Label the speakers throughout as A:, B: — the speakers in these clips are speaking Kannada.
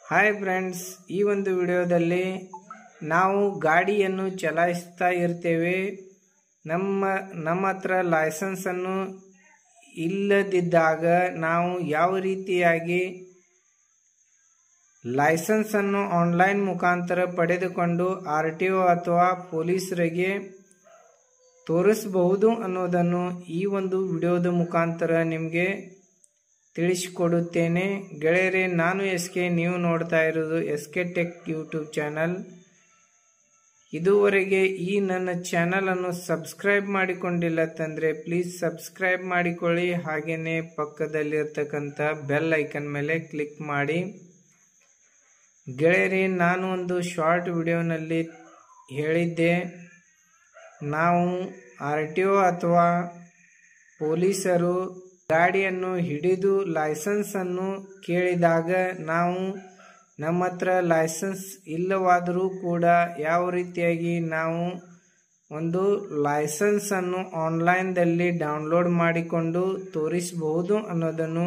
A: ಹಾಯ್ ಫ್ರೆಂಡ್ಸ್, ಈ ಒಂದು ವಿಡಿಯೋದಲ್ಲಿ ನಾವು ಗಾಡಿಯನ್ನು ಚಲಾಯಿಸ್ತಾ ಇರ್ತೇವೆ. ನಮ್ಮ ಹತ್ರ ಲೈಸೆನ್ಸನ್ನು ಇಲ್ಲದಿದ್ದಾಗ ನಾವು ಯಾವ ರೀತಿಯಾಗಿ ಲೈಸೆನ್ಸನ್ನು ಆನ್ಲೈನ್ ಮುಖಾಂತರ ಪಡೆದುಕೊಂಡು RTO ಅಥವಾ ಪೊಲೀಸರಿಗೆ ತೋರಿಸಬಹುದು ಅನ್ನೋದನ್ನು ಈ ಒಂದು ವಿಡಿಯೋದ ಮುಖಾಂತರ ನಿಮಗೆ ತಿಳಿಸಿಕೊಡುತ್ತೇನೆ. ಗೆಳೆಯರೇ, ನಾನು SK, ನೀವು ನೋಡ್ತಾ ಇರೋದು SK ಟೆಕ್ ಯೂಟ್ಯೂಬ್ ಚಾನಲ್. ಇದುವರೆಗೆ ಈ ನನ್ನ ಚಾನಲನ್ನು ಸಬ್ಸ್ಕ್ರೈಬ್ ಮಾಡಿಕೊಂಡಿಲ್ಲ ತಂದರೆ ಪ್ಲೀಸ್ ಸಬ್ಸ್ಕ್ರೈಬ್ ಮಾಡಿಕೊಳ್ಳಿ. ಹಾಗೆಯೇ ಪಕ್ಕದಲ್ಲಿರ್ತಕ್ಕಂಥ ಬೆಲ್ ಐಕನ್ ಮೇಲೆ ಕ್ಲಿಕ್ ಮಾಡಿ. ಗೆಳೆಯರೇ, ನಾನು ಒಂದು ಶಾರ್ಟ್ ವಿಡಿಯೋನಲ್ಲಿ ಹೇಳಿದ್ದೆ, ನಾವು RTO ಅಥವಾ ಪೊಲೀಸರು ಗಾಡಿಯನ್ನು ಹಿಡಿದು ಲೈಸೆನ್ಸನ್ನು ಕೇಳಿದಾಗ ನಾವು ನಮ್ಮ ಹತ್ರ ಲೈಸೆನ್ಸ್ ಇಲ್ಲವಾದರೂ ಕೂಡ ಯಾವ ರೀತಿಯಾಗಿ ನಾವು ಒಂದು ಲೈಸೆನ್ಸನ್ನು ಆನ್ಲೈನ್ದಲ್ಲಿ ಡೌನ್ಲೋಡ್ ಮಾಡಿಕೊಂಡು ತೋರಿಸಬಹುದು ಅನ್ನೋದನ್ನು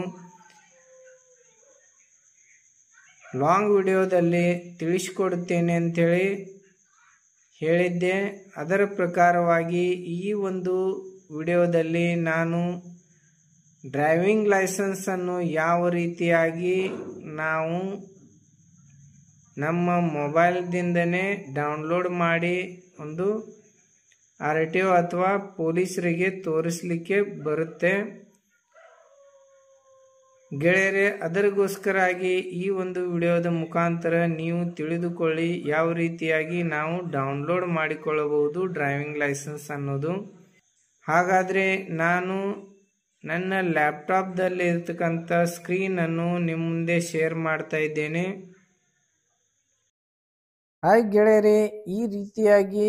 A: ಲಾಂಗ್ ವಿಡಿಯೋದಲ್ಲಿ ತಿಳಿಸಿಕೊಡುತ್ತೇನೆ ಅಂಥೇಳಿ ಹೇಳಿದ್ದೆ. ಅದರ ಪ್ರಕಾರವಾಗಿ ಈ ಒಂದು ವಿಡಿಯೋದಲ್ಲಿ ನಾನು ಡ್ರೈವಿಂಗ್ ಲೈಸೆನ್ಸನ್ನು ಯಾವ ರೀತಿಯಾಗಿ ನಾವು ನಮ್ಮ ಮೊಬೈಲ್ದಿಂದನೇ ಡೌನ್ಲೋಡ್ ಮಾಡಿ ಒಂದು RTO ಅಥವಾ ಪೊಲೀಸರಿಗೆ ತೋರಿಸಲಿಕ್ಕೆ ಬರುತ್ತೆ. ಗೆಳೆಯರೇ, ಅದರಿಗೋಸ್ಕರಾಗಿ ಈ ಒಂದು ವಿಡಿಯೋದ ಮುಖಾಂತರ ನೀವು ತಿಳಿದುಕೊಳ್ಳಿ ಯಾವ ರೀತಿಯಾಗಿ ನಾವು ಡೌನ್ಲೋಡ್ ಮಾಡಿಕೊಳ್ಳಬಹುದು ಡ್ರೈವಿಂಗ್ ಲೈಸೆನ್ಸ್ ಅನ್ನೋದು. ಹಾಗಾದರೆ ನಾನು ನನ್ನ ಲ್ಯಾಪ್ಟಾಪ್ದಲ್ಲಿ ಇರ್ತಕ್ಕಂಥ ಸ್ಕ್ರೀನನ್ನು ನಿಮ್ಮ ಮುಂದೆ ಶೇರ್ ಮಾಡ್ತಾ ಇದ್ದೇನೆ. ಹಾಯ್ ಗೆಳೆಯರೇ, ಈ ರೀತಿಯಾಗಿ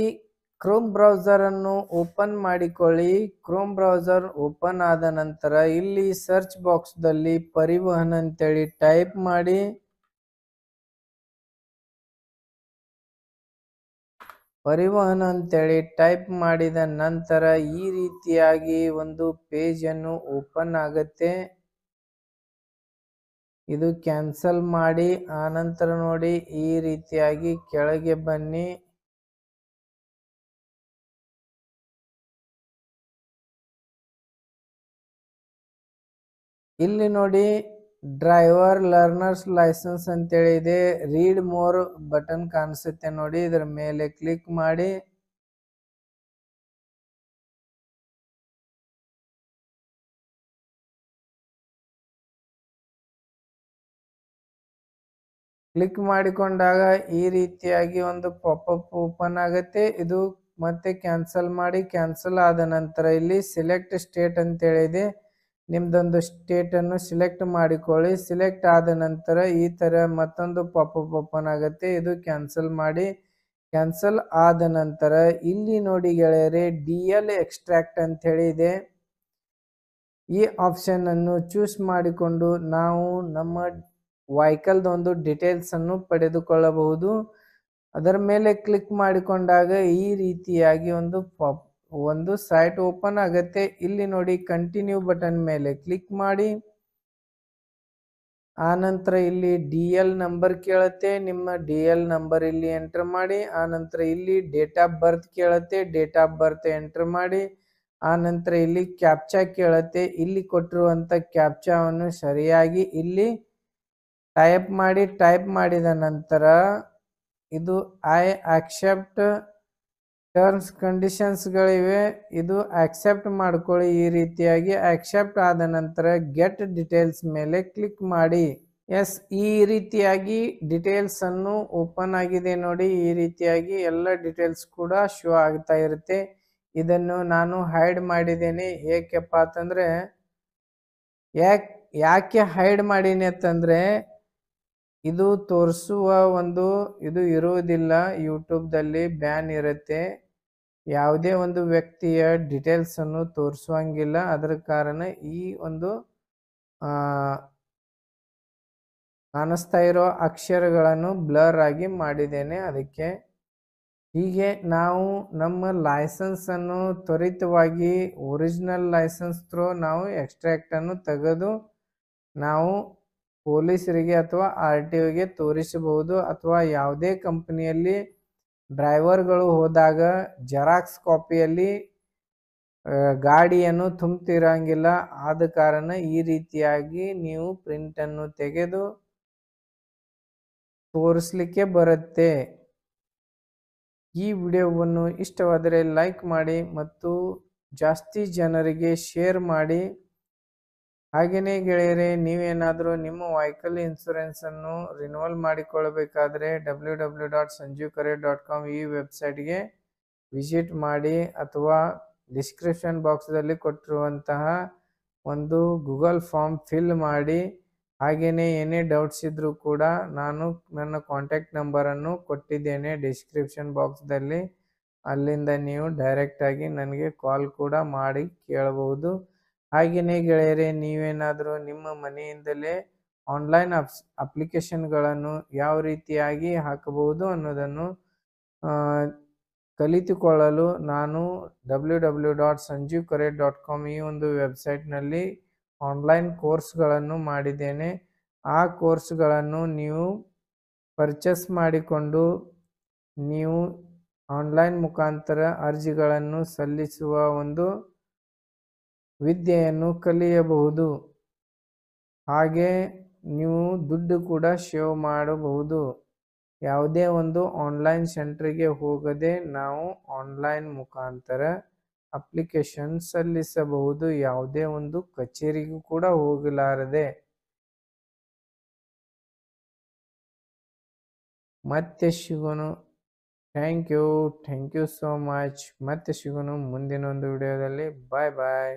A: ಕ್ರೋಮ್ ಬ್ರೌಸರನ್ನು ಓಪನ್ ಮಾಡಿಕೊಳ್ಳಿ. ಕ್ರೋಮ್ ಬ್ರೌಸರ್ ಓಪನ್ ಆದ ನಂತರ ಇಲ್ಲಿ ಸರ್ಚ್ ಬಾಕ್ಸ್ದಲ್ಲಿ ಪರಿವಹನ್ ಅಂತೇಳಿ ಟೈಪ್ ಮಾಡಿ. ಪರಿವಹನ್ ಅಂತೇಳಿ ಟೈಪ್ ಮಾಡಿದ ನಂತರ ಈ ರೀತಿಯಾಗಿ ಒಂದು ಪೇಜನ್ನು ಓಪನ್ ಆಗುತ್ತೆ. ಇದು ಕ್ಯಾನ್ಸಲ್ ಮಾಡಿ ಆನಂತರ ನೋಡಿ ಈ ರೀತಿಯಾಗಿ ಕೆಳಗೆ ಬನ್ನಿ. ಇಲ್ಲಿ ನೋಡಿ ಡ್ರೈವರ್ ಲರ್ನರ್ಸ್ ಲೈಸೆನ್ಸ್ ಅಂತೇಳಿ ಇದೆ. ರೀಡ್ ಮೋರ್ ಬಟನ್ ಕಾಣಿಸುತ್ತೆ ನೋಡಿ, ಇದರ ಮೇಲೆ ಕ್ಲಿಕ್ ಮಾಡಿ. ಕ್ಲಿಕ್ ಮಾಡಿಕೊಂಡಾಗ ಈ ರೀತಿಯಾಗಿ ಒಂದು ಪಾಪಪ್ ಓಪನ್ ಆಗುತ್ತೆ. ಇದು ಮತ್ತೆ ಕ್ಯಾನ್ಸಲ್ ಮಾಡಿ. ಕ್ಯಾನ್ಸಲ್ ಆದ ನಂತರ ಇಲ್ಲಿ ಸೆಲೆಕ್ಟ್ ಸ್ಟೇಟ್ ಅಂತೇಳಿದೆ, ನಿಮ್ದೊಂದು ಸ್ಟೇಟನ್ನು ಸಿಲೆಕ್ಟ್ ಮಾಡಿಕೊಳ್ಳಿ. ಸಿಲೆಕ್ಟ್ ಆದ ನಂತರ ಈ ಥರ ಮತ್ತೊಂದು ಪಾಪಪ್ ಓಪನ್ ಆಗುತ್ತೆ, ಇದು ಕ್ಯಾನ್ಸಲ್ ಮಾಡಿ. ಕ್ಯಾನ್ಸಲ್ ಆದ ನಂತರ ಇಲ್ಲಿ ನೋಡಿ ಗೆಳೆಯರೇ, DL ಎಕ್ಸ್ಟ್ರಾಕ್ಟ್ ಅಂತ ಹೇಳಿದೆ. ಈ ಆಪ್ಷನ್ ಅನ್ನು ಚೂಸ್ ಮಾಡಿಕೊಂಡು ನಾವು ನಮ್ಮ ವೆಹಿಕಲ್ದೊಂದು ಡೀಟೇಲ್ಸ್ ಅನ್ನು ಪಡೆದುಕೊಳ್ಳಬಹುದು. ಅದರ ಮೇಲೆ ಕ್ಲಿಕ್ ಮಾಡಿಕೊಂಡಾಗ ಈ ರೀತಿಯಾಗಿ ಒಂದು ಸೈಟ್ ಓಪನ್ ಆಗುತ್ತೆ. ಇಲ್ಲಿ ನೋಡಿ ಕಂಟಿನ್ಯೂ ಬಟನ್ ಮೇಲೆ ಕ್ಲಿಕ್ ಮಾಡಿ. ಆನಂತರ ಇಲ್ಲಿ DL ನಂಬರ್ ಕೇಳುತ್ತೆ, ನಿಮ್ಮ DL ನಂಬರ್ ಇಲ್ಲಿ ಎಂಟರ್ ಮಾಡಿ. ಆನಂತರ ಇಲ್ಲಿ ಡೇಟ್ ಆಫ್ ಬರ್ತ್ ಕೇಳುತ್ತೆ, ಡೇಟ್ ಆಫ್ ಬರ್ತ್ ಎಂಟರ್ ಮಾಡಿ. ಆನಂತರ ಇಲ್ಲಿ ಕ್ಯಾಪ್ಚಾ ಕೇಳುತ್ತೆ, ಇಲ್ಲಿ ಕೊಟ್ಟಿರುವಂಥ ಕ್ಯಾಪ್ಚಾವನ್ನು ಸರಿಯಾಗಿ ಇಲ್ಲಿ ಟೈಪ್ ಮಾಡಿ. ಟೈಪ್ ಮಾಡಿದ ನಂತರ ಇದು ಐ ಆಕ್ಸೆಪ್ಟ್ ಟರ್ಮ್ಸ್ ಕಂಡೀಷನ್ಸ್ಗಳಿವೆ, ಇದು ಆಕ್ಸೆಪ್ಟ್ ಮಾಡ್ಕೊಳ್ಳಿ. ಈ ರೀತಿಯಾಗಿ ಆಕ್ಸೆಪ್ಟ್ ಆದ ನಂತರ ಗೆಟ್ ಡೀಟೇಲ್ಸ್ ಮೇಲೆ ಕ್ಲಿಕ್ ಮಾಡಿ. ಈ ರೀತಿಯಾಗಿ ಡೀಟೇಲ್ಸ್ ಅನ್ನು ಓಪನ್ ಆಗಿದೆ ನೋಡಿ. ಈ ರೀತಿಯಾಗಿ ಎಲ್ಲ ಡೀಟೇಲ್ಸ್ ಕೂಡ ಶೋ ಆಗ್ತಾ ಇರುತ್ತೆ. ಇದನ್ನು ನಾನು ಹೈಡ್ ಮಾಡಿದ್ದೇನೆ. ಏಕೆಪ್ಪ ಅಂತಂದ್ರೆ ಯಾಕೆ ಹೈಡ್ ಮಾಡೀನಿ ಅಂತಂದ್ರೆ ಇದು ತೋರಿಸುವ ಇದು ಇರುವುದಿಲ್ಲ. ಯೂಟ್ಯೂಬ್ದಲ್ಲಿ ಬ್ಯಾನ್ ಇರುತ್ತೆ, ಯಾವುದೇ ಒಂದು ವ್ಯಕ್ತಿಯ ಡೀಟೇಲ್ಸ್ ಅನ್ನು ತೋರಿಸುವಂಗಿಲ್ಲ. ಅದರ ಕಾರಣ ಈ ಒಂದು ಕಾಣಿಸ್ತಾ ಇರೋ ಅಕ್ಷರಗಳನ್ನು ಬ್ಲರ್ ಆಗಿ ಮಾಡಿದ್ದೇನೆ. ಅದಕ್ಕೆ ಹೀಗೆ ನಾವು ನಮ್ಮ ಲೈಸೆನ್ಸ್ ಅನ್ನು ತ್ವರಿತವಾಗಿ ಒರಿಜಿನಲ್ ಲೈಸೆನ್ಸ್ ಥ್ರೂ ನಾವು ಎಕ್ಸ್ಟ್ರಾಕ್ಟ್ ಅನ್ನು ತೆಗೆದು ನಾವು ಪೊಲೀಸರಿಗೆ ಅಥವಾ RTOಗೆ ತೋರಿಸಬಹುದು. ಅಥವಾ ಯಾವುದೇ ಕಂಪನಿಯಲ್ಲಿ ಡ್ರೈವರ್ಗಳು ಹೋದಾಗ ಜೆರಾಕ್ಸ್ ಕಾಪಿಯಲ್ಲಿ ಗಾಡಿಯನ್ನು ತುಂಬುತ್ತಿರಂಗಿಲ್ಲ. ಆದ ಕಾರಣ ಈ ರೀತಿಯಾಗಿ ನೀವು ಪ್ರಿಂಟನ್ನು ತೆಗೆದು ತೋರಿಸ್ಲಿಕ್ಕೆ ಬರುತ್ತೆ. ಈ ವಿಡಿಯೋವನ್ನು ಇಷ್ಟವಾದರೆ ಲೈಕ್ ಮಾಡಿ ಮತ್ತು ಜಾಸ್ತಿ ಜನರಿಗೆ ಶೇರ್ ಮಾಡಿ. ಹಾಗೆಯೇ ಗೆಳೆಯರೆ, ನೀವೇನಾದರೂ ನಿಮ್ಮ ವೆಹಿಕಲ್ ಇನ್ಶೂರೆನ್ಸನ್ನು ರಿನ್ಯೂವಲ್ ಮಾಡಿಕೊಳ್ಳಬೇಕಾದ್ರೆ www.sanjeevcareer.com ಈ ವೆಬ್ಸೈಟ್ಗೆ ವಿಸಿಟ್ ಮಾಡಿ, ಅಥವಾ ಡಿಸ್ಕ್ರಿಪ್ಷನ್ ಬಾಕ್ಸ್ದಲ್ಲಿ ಕೊಟ್ಟಿರುವಂತಹ ಒಂದು ಗೂಗಲ್ ಫಾರ್ಮ್ ಫಿಲ್ ಮಾಡಿ. ಹಾಗೆಯೇ ಏನೇ ಡೌಟ್ಸ್ ಇದ್ದರೂ ಕೂಡ ನಾನು ನನ್ನ ಕಾಂಟ್ಯಾಕ್ಟ್ ನಂಬರನ್ನು ಕೊಟ್ಟಿದ್ದೇನೆ ಡಿಸ್ಕ್ರಿಪ್ಷನ್ ಬಾಕ್ಸ್ದಲ್ಲಿ. ಅಲ್ಲಿಂದ ನೀವು ಡೈರೆಕ್ಟಾಗಿ ನನಗೆ ಕಾಲ್ ಕೂಡ ಮಾಡಿ ಕೇಳಬಹುದು. ಹಾಗೆಯೇ ಗೆಳೆಯರೆ, ನೀವೇನಾದರೂ ನಿಮ್ಮ ಮನೆಯಿಂದಲೇ ಆನ್ಲೈನ್ ಅಪ್ಲಿಕೇಶನ್ಗಳನ್ನು ಯಾವ ರೀತಿಯಾಗಿ ಹಾಕಬಹುದು ಅನ್ನೋದನ್ನು ಕಲಿತುಕೊಳ್ಳಲು ನಾನು www.sanjeevcareer.com ಈ ಒಂದು ವೆಬ್ಸೈಟ್ನಲ್ಲಿ ಆನ್ಲೈನ್ ಕೋರ್ಸ್ಗಳನ್ನು ಮಾಡಿದ್ದೇನೆ. ಆ ಕೋರ್ಸ್ಗಳನ್ನು ನೀವು ಪರ್ಚೇಸ್ ಮಾಡಿಕೊಂಡು ನೀವು ಆನ್ಲೈನ್ ಮುಖಾಂತರ ಅರ್ಜಿಗಳನ್ನು ಸಲ್ಲಿಸುವ ಒಂದು ವಿದ್ಯೆಯನ್ನು ಕಲಿಯಬಹುದು. ಹಾಗೆ ನೀವು ದುಡ್ಡು ಕೂಡ ಸೇವ್ ಮಾಡಬಹುದು. ಯಾವುದೇ ಒಂದು ಆನ್ಲೈನ್ ಸೆಂಟ್ರಿಗೆ ಹೋಗದೆ ನಾವು ಆನ್ಲೈನ್ ಮುಖಾಂತರ ಅಪ್ಲಿಕೇಶನ್ ಸಲ್ಲಿಸಬಹುದು, ಯಾವುದೇ ಒಂದು ಕಚೇರಿಗೂ ಕೂಡ ಹೋಗಲಾರದೆ. ಮತ್ತೆ ಸಿಗೋಣ. Thank you so much. ಮತ್ತೆ ಸಿಗೋಣ ಮುಂದಿನ ಒಂದು ವಿಡಿಯೋದಲ್ಲಿ. ಬಾಯ್ ಬಾಯ್.